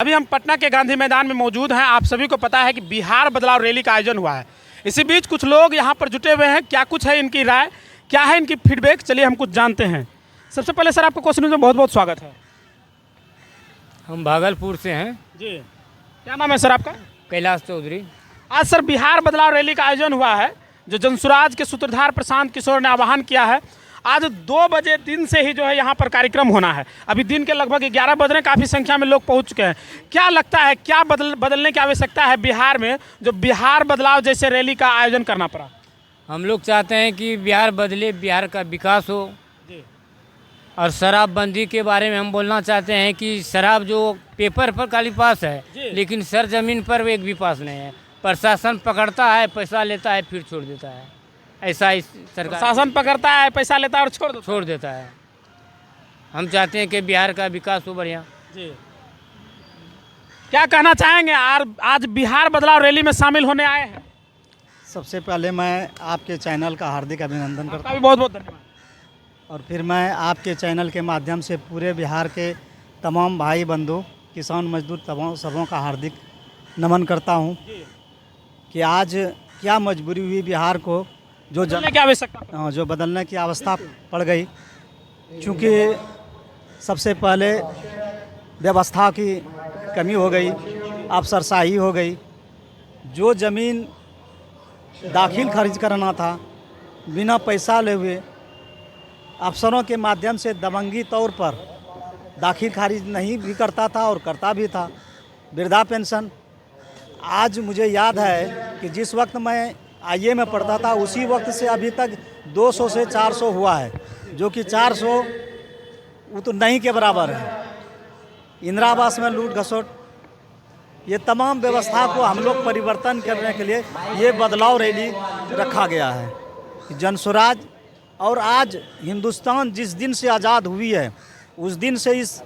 अभी हम पटना के गांधी मैदान में मौजूद हैं। आप सभी को पता है कि बिहार बदलाव रैली का आयोजन हुआ है। इसी बीच कुछ लोग यहाँ पर जुटे हुए हैं। क्या कुछ है इनकी राय, क्या है इनकी फीडबैक, चलिए हम कुछ जानते हैं। सबसे पहले सर आपको क्वेश्चन में बहुत बहुत स्वागत है। हम भागलपुर से हैं। जी, क्या नाम है सर आपका? कैलाश चौधरी। आज सर बिहार बदलाव रैली का आयोजन हुआ है, जो जनसुराज के सूत्रधार प्रशांत किशोर ने आह्वान किया है। आज 2 बजे दिन से ही जो है यहाँ पर कार्यक्रम होना है। अभी दिन के लगभग 11 बज रहे हैं, काफ़ी संख्या में लोग पहुँच चुके हैं। क्या लगता है, क्या बदलने की आवश्यकता है बिहार में, जो बिहार बदलाव जैसे रैली का आयोजन करना पड़ा? हम लोग चाहते हैं कि बिहार बदले, बिहार का विकास हो। और शराबबंदी के बारे में हम बोलना चाहते हैं कि शराब जो पेपर पर खाली पास है, लेकिन सर जमीन पर एक भी पास नहीं है। प्रशासन पकड़ता है, पैसा लेता है, फिर छोड़ देता है। ऐसा इस सरकार शासन पकड़ता है, पैसा लेता है और छोड़ देता है। हम चाहते हैं कि बिहार का विकास हो बढ़िया। जी, क्या कहना चाहेंगे? आज बिहार बदलाव रैली में शामिल होने आए हैं। सबसे पहले मैं आपके चैनल का हार्दिक अभिनंदन करता आपका भी बहुत बहुत धन्यवाद। हूँ और फिर मैं आपके चैनल के माध्यम से पूरे बिहार के तमाम भाई बंधु, किसान मजदूर तमाम सबों का हार्दिक नमन करता हूँ कि आज क्या मजबूरी हुई बिहार को जो बदलने की आवश्यकता पड़ गई। क्योंकि सबसे पहले व्यवस्था की कमी हो गई, अफसरशाही हो गई। जो ज़मीन दाखिल खारिज करना था बिना पैसा ले हुए, अफसरों के माध्यम से दबंगी तौर पर दाखिल खारिज नहीं भी करता था और करता भी था। वृद्धा पेंशन, आज मुझे याद है कि जिस वक्त मैं आईए में पढ़ता था, उसी वक्त से अभी तक 200 से 400 हुआ है, जो कि 400 वो तो नहीं के बराबर है। इंदिरा आवास में लूट घसोट, ये तमाम व्यवस्था को हम लोग परिवर्तन करने के लिए ये बदलाव रैली रखा गया है। जनसुराज, और आज हिंदुस्तान जिस दिन से आज़ाद हुई है, उस दिन से इस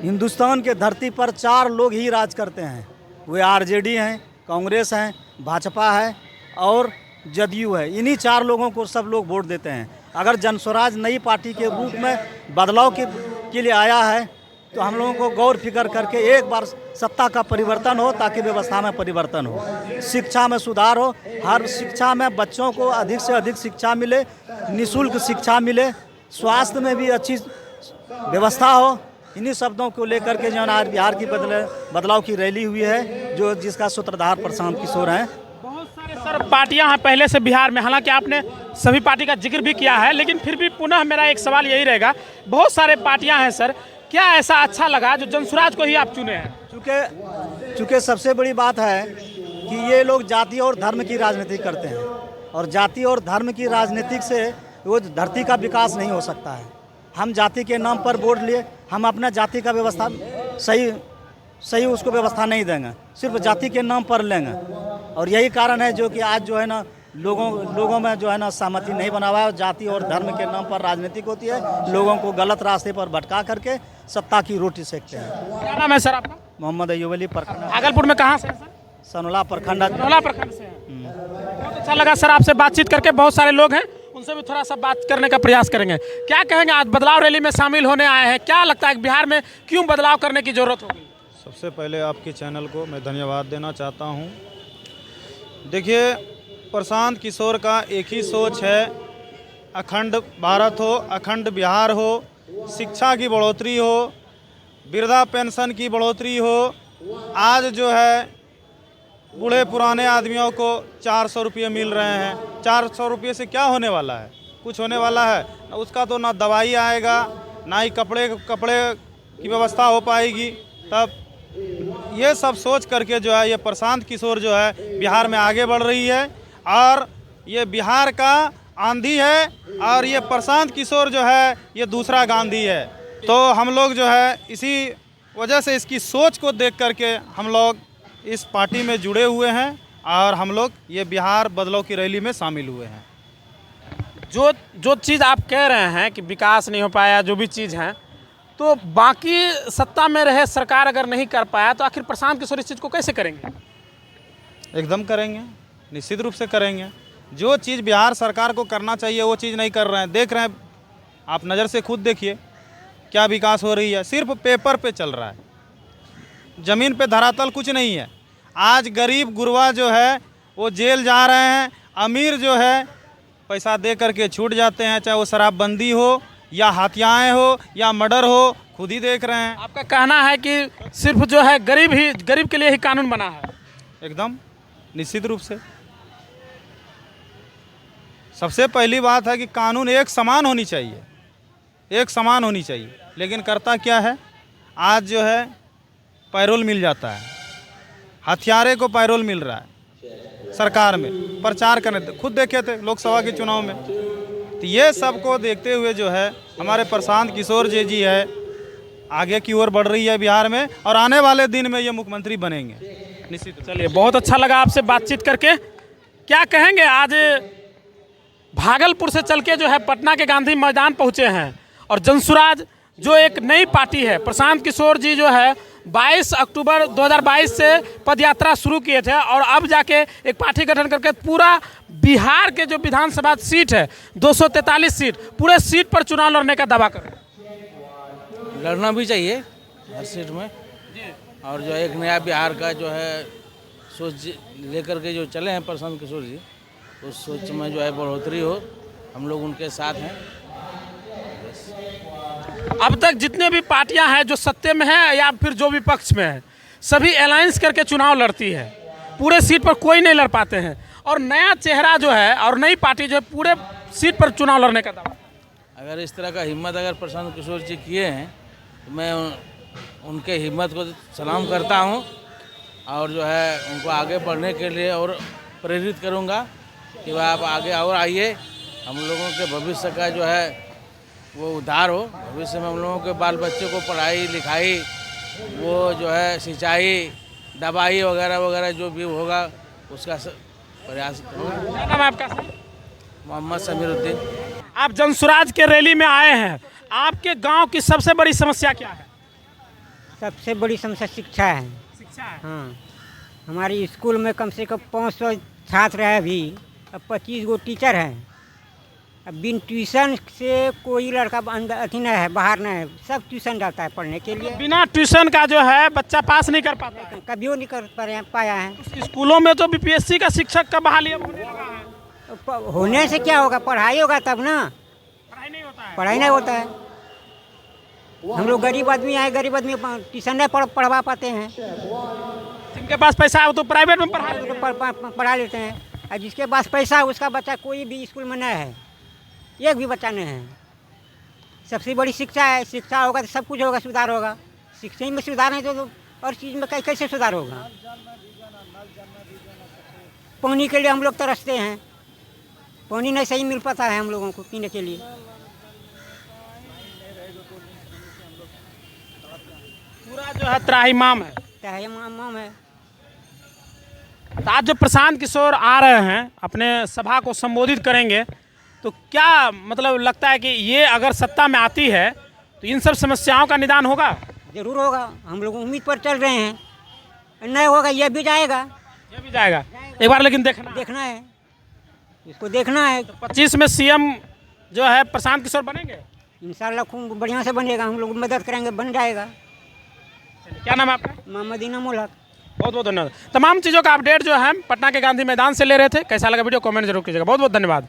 हिंदुस्तान के धरती पर 4 लोग ही राज करते हैं। वे आरजेडी हैं, कांग्रेस हैं, भाजपा है और जदयू है। इन्हीं 4 लोगों को सब लोग वोट देते हैं। अगर जनसुराज नई पार्टी के रूप में बदलाव के लिए आया है, तो हम लोगों को गौर फिक्र करके एक बार सत्ता का परिवर्तन हो, ताकि व्यवस्था में परिवर्तन हो, शिक्षा में सुधार हो। हर शिक्षा में बच्चों को अधिक से अधिक शिक्षा मिले, निःशुल्क शिक्षा मिले, स्वास्थ्य में भी अच्छी व्यवस्था हो। इन्हीं शब्दों को लेकर के जो आज बिहार की बदलाव की रैली हुई है, जो जिसका सूत्रधार प्रशांत किशोर हैं। बहुत सारे सर पार्टियां हैं पहले से बिहार में, हालांकि आपने सभी पार्टी का जिक्र भी किया है, लेकिन फिर भी पुनः मेरा एक सवाल यही रहेगा, बहुत सारे पार्टियां हैं सर, क्या ऐसा अच्छा लगा जो जनसुराज को ही आप चुने हैं? चूँकि सबसे बड़ी बात है कि ये लोग जाति और धर्म की राजनीति करते हैं, और जाति और धर्म की राजनीति से वो धरती का विकास नहीं हो सकता है। हम जाति के नाम पर वोट लिए, हम अपना जाति का व्यवस्था सही उसको व्यवस्था नहीं देंगे, सिर्फ जाति के नाम पर लेंगे। और यही कारण है जो कि आज जो है ना लोगों में जो है ना सहमति नहीं बना हुआ है। जाति और धर्म के नाम पर राजनीतिक होती है, लोगों को गलत रास्ते पर भटका करके सत्ता की रोटी सेकते हैं। क्या नाम है सर आपका? मोहम्मद अयूब अली, प्रखंड भागलपुर में कहाँ से है सर? सनोला प्रखंड से हैं। बहुत अच्छा लगा सर आपसे बातचीत करके। बहुत सारे लोग हैं, उनसे भी थोड़ा सा बात करने का प्रयास करेंगे। क्या कहेंगे, आज बदलाव रैली में शामिल होने आए हैं, क्या लगता है बिहार में क्यों बदलाव करने की जरूरत होगी? सबसे पहले आपके चैनल को मैं धन्यवाद देना चाहता हूं। देखिए, प्रशांत किशोर का एक ही सोच है, अखंड भारत हो, अखंड बिहार हो, शिक्षा की बढ़ोतरी हो, वृद्धा पेंशन की बढ़ोतरी हो। आज जो है बूढ़े पुराने आदमियों को 400 रुपये मिल रहे हैं। 400 रुपये से क्या होने वाला है? कुछ होने वाला है? उसका तो ना दवाई आएगा, ना ही कपड़े की व्यवस्था हो पाएगी। तब ये सब सोच करके जो है ये प्रशांत किशोर जो है बिहार में आगे बढ़ रही है, और ये बिहार का आंधी है, और ये प्रशांत किशोर जो है ये दूसरा गांधी है। तो हम लोग जो है इसी वजह से इसकी सोच को देख करके हम लोग इस पार्टी में जुड़े हुए हैं, और हम लोग ये बिहार बदलाव की रैली में शामिल हुए हैं। जो चीज़ आप कह रहे हैं कि विकास नहीं हो पाया, जो भी चीज़ है, तो बाकी सत्ता में रहे सरकार अगर नहीं कर पाया, तो आखिर प्रशांत किशोर इस चीज़ को कैसे करेंगे? एकदम करेंगे, निश्चित रूप से करेंगे। जो चीज़ बिहार सरकार को करना चाहिए वो चीज़ नहीं कर रहे हैं। देख रहे हैं आप, नज़र से खुद देखिए क्या विकास हो रही है, सिर्फ पेपर पे चल रहा है। ज़मीन पे धरातल कुछ नहीं है। आज गरीब गुरबा जो है वो जेल जा रहे हैं, अमीर जो है पैसा दे करके छूट जाते हैं, चाहे वो शराबबंदी हो या हत्याएं हो या मर्डर हो, खुद ही देख रहे हैं। आपका कहना है कि सिर्फ जो है गरीब के लिए ही कानून बना है? एकदम निश्चित रूप से। सबसे पहली बात है कि कानून एक समान होनी चाहिए, एक समान होनी चाहिए। लेकिन करता क्या है, आज जो है पैरोल मिल जाता है, हथियारे को पैरोल मिल रहा है सरकार में, प्रचार करने खुद देखे थे लोकसभा के चुनाव में। तो ये सब को देखते हुए जो है हमारे प्रशांत किशोर जी है आगे की ओर बढ़ रही है बिहार में, और आने वाले दिन में ये मुख्यमंत्री बनेंगे निश्चित। चलिए, बहुत अच्छा लगा आपसे बातचीत करके। क्या कहेंगे, आज भागलपुर से चल के जो है पटना के गांधी मैदान पहुंचे हैं और जनसुराज जो एक नई पार्टी है, प्रशांत किशोर जी जो है 22 अक्टूबर 2022 से पदयात्रा शुरू किए थे और अब जाके एक पार्टी गठन करके पूरा बिहार के जो विधानसभा सीट है 243 सीट, पूरे सीट पर चुनाव लड़ने का दावा कर रहे हैं। लड़ना भी चाहिए हर सीट में, और जो एक नया बिहार का जो है सोच लेकर के जो चले हैं प्रशांत किशोर जी, उस सोच में जो है बढ़ोतरी हो, हम लोग उनके साथ हैं। अब तक जितने भी पार्टियां हैं जो सत्ते में हैं या फिर जो विपक्ष में है, सभी अलायंस करके चुनाव लड़ती है, पूरे सीट पर कोई नहीं लड़ पाते हैं, और नया चेहरा जो है और नई पार्टी जो है पूरे सीट पर चुनाव लड़ने का दावा। अगर इस तरह का हिम्मत अगर प्रशांत किशोर जी किए हैं तो मैं उनके हिम्मत को सलाम करता हूं, और जो है उनको आगे बढ़ने के लिए और प्रेरित करूंगा कि वह आप आगे और आइए, हम लोगों के भविष्य का जो है वो उद्धार हो। भविष्य में हम लोगों के बाल बच्चों को पढ़ाई लिखाई, वो जो है सिंचाई, दवाई वगैरह वगैरह जो भी होगा उसका प्रयास करूँगा। क्या नाम है आपका? मोहम्मद समीरुद्दीन। आप जनसुराज के रैली में आए हैं, आपके गांव की सबसे बड़ी समस्या क्या है? सबसे बड़ी समस्या शिक्षा है। शिक्षा है। हाँ, हमारी स्कूल में कम से कम 500 छात्र है अभी, अब 25 गो टीचर हैं। अब बिन ट्यूशन से कोई लड़का अंदर अथी नहीं है, बाहर नहीं है, सब ट्यूशन जाता है पढ़ने के लिए। बिना ट्यूशन का जो है बच्चा पास नहीं कर पाता है। कभी वो नहीं कर पाया है। स्कूलों में तो बीपीएससी का शिक्षक का बहाली अब होने लगा है। होने से क्या होगा, पढ़ाई होगा तब ना। पढ़ाई नहीं होता है। पढ़ाई नहीं होता है। हम लोग गरीब आदमी आए, गरीब आदमी ट्यूशन नहीं पढ़वा पाते हैं। जिनके पास पैसा है वो तो प्राइवेट में पढ़ा लेते हैं, और जिसके पास पैसा है उसका बच्चा कोई भी स्कूल में नहीं है, एक भी बच्चा नहीं है। सबसे बड़ी शिक्षा है, शिक्षा होगा तो सब कुछ होगा, सुधार होगा। शिक्षा ही में सुधार नहीं तो और चीज़ में कैसे सुधार होगा। पानी के लिए हम लोग तरसते हैं, पानी नहीं सही मिल पाता है हम लोगों को पीने के लिए। पूरा जो है त्राहिमाम है। त्राहिमाम है। तो आज जो प्रशांत किशोर आ रहे हैं, अपने सभा को संबोधित करेंगे, तो क्या मतलब लगता है कि ये अगर सत्ता में आती है तो इन सब समस्याओं का निदान होगा? जरूर होगा, हम लोग उम्मीद पर चल रहे हैं। नहीं होगा ये भी जाएगा, ये भी जाएगा एक बार, लेकिन देखना है, इसको देखना है। तो 25 में सीएम जो है प्रशांत किशोर बनेंगे इंशाल्लाह, खूब बढ़िया से बनेगा, हम लोग मदद करेंगे, बन जाएगा। क्या नाम है आपका? मोहम्मद इनाम उल हक। बहुत बहुत धन्यवाद। तमाम चीज़ों का अपडेट जो है पटना के गांधी मैदान से ले रहे थे। कैसा लगा वीडियो कमेंट जरूर कीजिएगा। बहुत बहुत धन्यवाद।